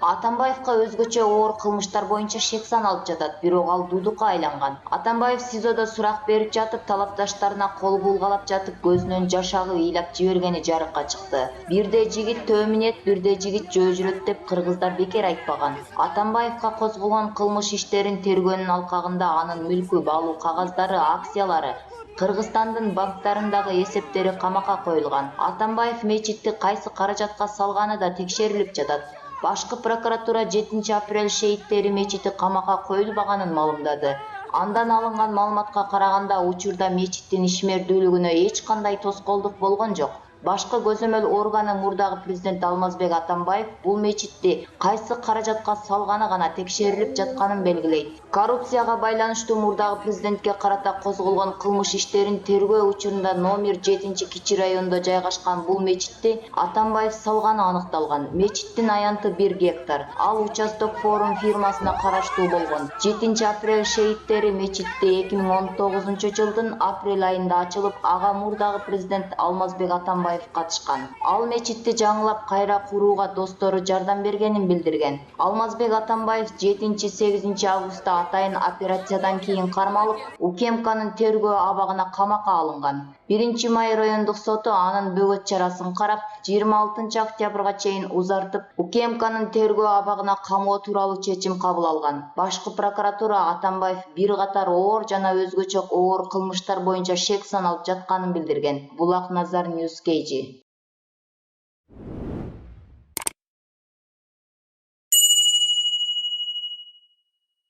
Атамбаевка өзгөчө оор кылмыштар боюнча шек саналып жатат, бирок ал дудукка айланган. Атамбаев СИЗОдо сурак берип жатып, талапташтарына кол булгалап жатып, көзүнөн жаш агып ыйлап жибергени жарыкка чыкты. Бирде жигит төө минет, бирде жигит жөө жүрөт деп кыргыздар бекер айтпаган. Атамбаевка козголгон кылмыш иштерин тергөөнүн алкагында анын мүлкү, баалуу кагаздары, акциялары, Кыргызстандын банктарындагы эсептери камакка коюлган. Атамбаев мечитти кайсы каражатка салганы да текшерилип жатат. Башкы прокуратура 7 апрель шейиттери мечити камакка коюлбаганын маалымдады. Андан алынган маалыматка караганда, учурда мечиттин ишмердүүлүгүнө эч кандай тоскоолдук болгон жок. Башкы көзөмөл органы мурдагы президент Алмазбек Атамбаев бул мечитти кайсы каражатка салганы гана текшерилип жатканын белгилейт. Коррупцияга байланыштуу мурдагы президентке карата козголгон кылмыш иштерин тергөө учурунда номер 7-Кичи районунда жайгашкан бул мечитти Атамбаев салганы аныкталган. Мечиттин аянты 1 гектар. Ал участок форум фирмасына караштуу болгон. 7 апрель шейиттери мечитти 2019 жылдын апрель айында ачылып, ага мурдагы президент Алмазбек Атамбаев катышкан. Ал мечитти жаңылап кайра курууга достору жардам бергенин билдирген. Алмазбек Атамбаев 7-8 августта атайын операциядан кийин кармалып, УКМКнын тергөө абагына камакка алынган. 1-Май райондук соту анын бөгөт чарасын карап, 26 октябрга чейин узартып, УКМКнын тергөө абагына камоо тууралуу чечим кабыл алган. Башкы прокуратура Атамбаев бир катар оор жана өзгөчө оор кылмыштар боюнча шек саналып жатканын билдирген. Булак Назар News KG.